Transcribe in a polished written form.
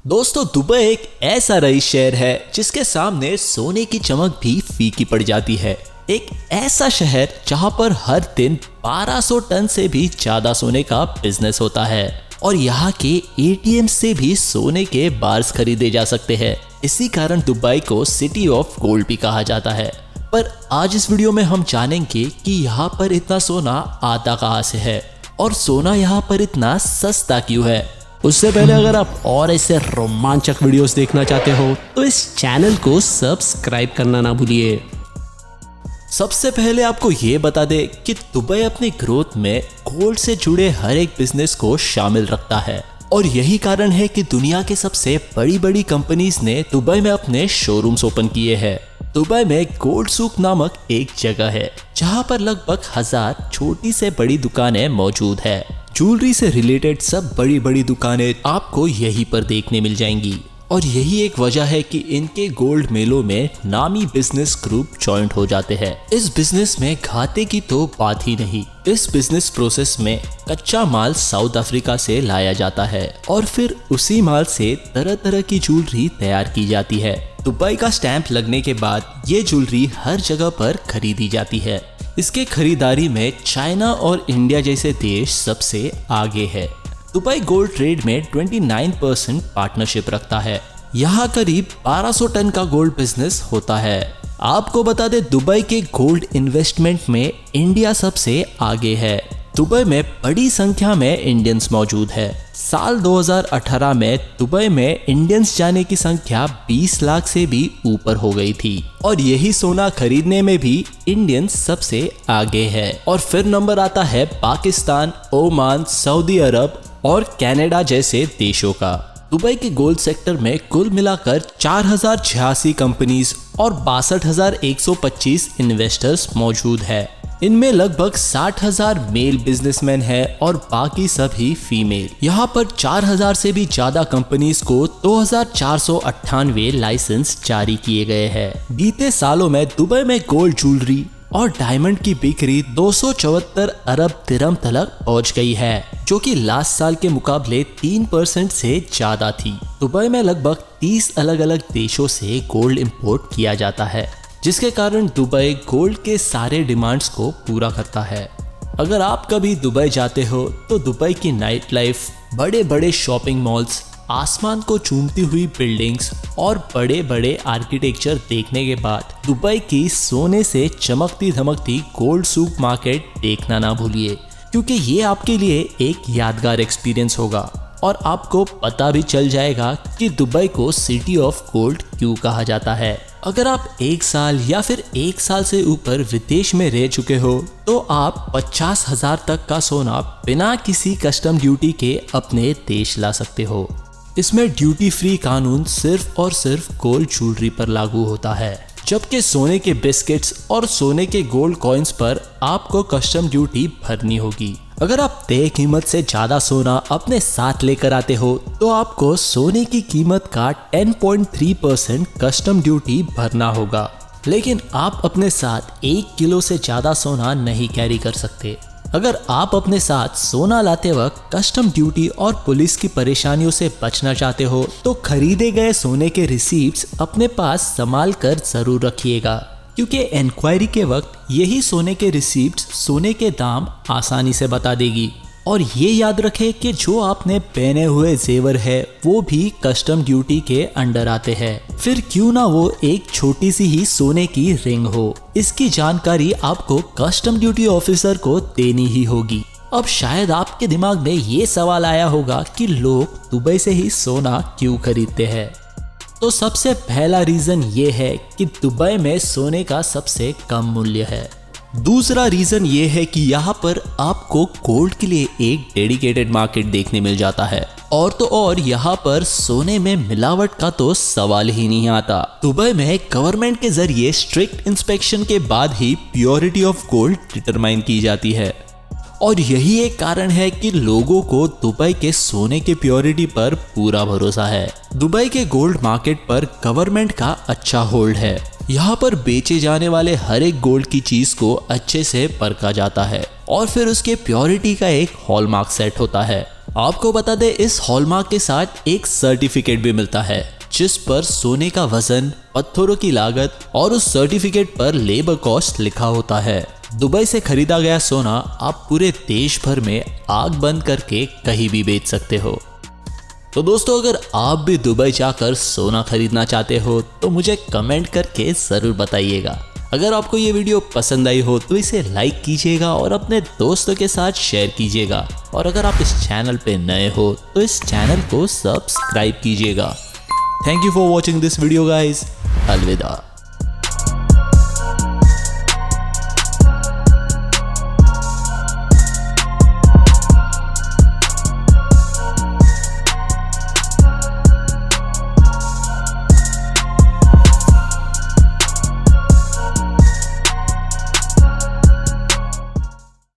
दोस्तों, दुबई एक ऐसा रईस शहर है जिसके सामने सोने की चमक भी फीकी पड़ जाती है। एक ऐसा शहर जहां पर हर दिन 1200 टन से भी ज्यादा सोने का बिजनेस होता है और यहाँ के एटीएम से भी सोने के बार्स खरीदे जा सकते हैं। इसी कारण दुबई को सिटी ऑफ गोल्ड भी कहा जाता है। पर आज इस वीडियो में हम जानेंगे कि यहाँ पर इतना सोना आता कहाँ से है और सोना यहाँ पर इतना सस्ता क्यों है। उससे पहले अगर आप और ऐसे रोमांचक वीडियोस देखना चाहते हो तो इस चैनल को सब्सक्राइब करना ना भूलिए। सबसे पहले आपको ये बता दे कि दुबई अपनी ग्रोथ में गोल्ड से जुड़े हर एक बिजनेस को शामिल रखता है और यही कारण है कि दुनिया के सबसे बड़ी बड़ी कंपनीज ने दुबई में अपने शोरूम्स ओपन किए हैं। दुबई में गोल्ड सूक नामक एक जगह है जहां पर लगभग 1000 छोटी से बड़ी दुकानें मौजूद है। ज्वेलरी से रिलेटेड सब बड़ी बड़ी दुकानें आपको यहीं पर देखने मिल जाएंगी और यही एक वजह है कि इनके गोल्ड मेलों में नामी बिजनेस ग्रुप जॉइंट हो जाते हैं। इस बिजनेस में घाटे की तो बात ही नहीं। इस बिजनेस प्रोसेस में कच्चा माल साउथ अफ्रीका से लाया जाता है और फिर उसी माल से तरह तरह की ज्वेलरी तैयार की जाती है। दुबई का स्टैंप लगने के बाद ये ज्वेलरी हर जगह पर खरीदी जाती है। इसके खरीदारी में चाइना और इंडिया जैसे देश सबसे आगे है। दुबई गोल्ड ट्रेड में 29% पार्टनरशिप रखता है। यहाँ करीब 1200 टन का गोल्ड बिजनेस होता है। आपको बता दें, दुबई के गोल्ड इन्वेस्टमेंट में इंडिया सबसे आगे है। दुबई में बड़ी संख्या में इंडियंस मौजूद है। साल 2018 में दुबई में इंडियंस जाने की संख्या 20 लाख से भी ऊपर हो गई थी और यही सोना खरीदने में भी इंडियंस सबसे आगे है। और फिर नंबर आता है पाकिस्तान, ओमान, सऊदी अरब और कनाडा जैसे देशों का। दुबई के गोल्ड सेक्टर में कुल मिलाकर 4086 कंपनीज और 62,125 इन्वेस्टर्स मौजूद है। इनमें लगभग 60,000 मेल बिजनेसमैन हैं और बाकी सभी फीमेल। यहाँ पर 4000 से भी ज्यादा कंपनीज को 2498 लाइसेंस जारी किए गए हैं। बीते सालों में दुबई में गोल्ड ज्वेलरी और डायमंड की बिक्री 274 अरब दिरहम तक पहुंच गई है, जो कि लास्ट साल के मुकाबले 3% से ज्यादा थी। दुबई में लगभग 30 अलग अलग देशों से गोल्ड इंपोर्ट किया जाता है, जिसके कारण दुबई गोल्ड के सारे डिमांड्स को पूरा करता है। अगर आप कभी दुबई जाते हो तो दुबई की नाइट लाइफ, बड़े बड़े शॉपिंग मॉल्स, आसमान को चूमती हुई बिल्डिंग्स और बड़े बड़े आर्किटेक्चर देखने के बाद दुबई की सोने से चमकती धमकती गोल्ड सूक मार्केट देखना ना भूलिए, क्योंकि ये आपके लिए एक यादगार एक्सपीरियंस होगा और आपको पता भी चल जाएगा कि दुबई को सिटी ऑफ गोल्ड क्यों कहा जाता है। अगर आप 1 साल या फिर 1 साल से ऊपर विदेश में रह चुके हो तो आप 50,000 तक का सोना बिना किसी कस्टम ड्यूटी के अपने देश ला सकते हो। इसमें ड्यूटी फ्री कानून सिर्फ और सिर्फ गोल्ड ज्वेलरी पर लागू होता है, जबकि सोने के बिस्किट्स और सोने के गोल्ड कॉइन्स पर आपको कस्टम ड्यूटी भरनी होगी। अगर आप तय कीमत से ज्यादा सोना अपने साथ लेकर आते हो तो आपको सोने की कीमत का 10.3% कस्टम ड्यूटी भरना होगा, लेकिन आप अपने साथ 1 किलो से ज्यादा सोना नहीं कैरी कर सकते। अगर आप अपने साथ सोना लाते वक्त कस्टम ड्यूटी और पुलिस की परेशानियों से बचना चाहते हो तो खरीदे गए सोने के रिसीप्ट्स अपने पास संभाल कर जरूर रखिएगा, क्योंकि इंक्वायरी के वक्त यही सोने के रिसीप्ट्स सोने के दाम आसानी से बता देगी। और ये याद रखें कि जो आपने पहने हुए जेवर है वो भी कस्टम ड्यूटी के अंडर आते हैं, फिर क्यों ना वो एक छोटी सी ही सोने की रिंग हो। इसकी जानकारी आपको कस्टम ड्यूटी ऑफिसर को देनी ही होगी। अब शायद आपके दिमाग में ये सवाल आया होगा कि लोग दुबई से ही सोना क्यों खरीदते हैं। तो सबसे पहला रीजन ये है कि दुबई में सोने का सबसे कम मूल्य है। दूसरा रीजन ये है कि यहाँ पर आपको गोल्ड के लिए एक डेडिकेटेड मार्केट देखने मिल जाता है और तो और यहाँ पर सोने में मिलावट का तो सवाल ही नहीं आता। दुबई में गवर्नमेंट के जरिए स्ट्रिक्ट इंस्पेक्शन के बाद ही प्योरिटी ऑफ गोल्ड डिटरमाइन की जाती है और यही एक कारण है कि लोगों को दुबई के सोने के प्योरिटी पर पूरा भरोसा है। दुबई के गोल्ड मार्केट पर गवर्नमेंट का अच्छा होल्ड है। यहाँ पर बेचे जाने वाले हर एक गोल्ड की चीज को अच्छे से परखा जाता है और फिर उसके प्योरिटी का एक हॉलमार्क सेट होता है। आपको बता दें, इस हॉलमार्क के साथ एक सर्टिफिकेट भी मिलता है जिस पर सोने का वजन, पत्थरों की लागत और उस सर्टिफिकेट पर लेबर कॉस्ट लिखा होता है। दुबई से खरीदा गया सोना आप पूरे देश भर में आग बंद करके कहीं भी बेच सकते हो। तो दोस्तों, अगर आप भी दुबई जाकर सोना खरीदना चाहते हो तो मुझे कमेंट करके ज़रूर बताइएगा। अगर आपको ये वीडियो पसंद आई हो तो इसे लाइक कीजिएगा और अपने दोस्तों के साथ शेयर कीजिएगा। और अगर आप इस चैनल पे नए हो तो इस चैनल को सब्सक्राइब कीजिएगा। Thank you for watching this video guys. अलविदा।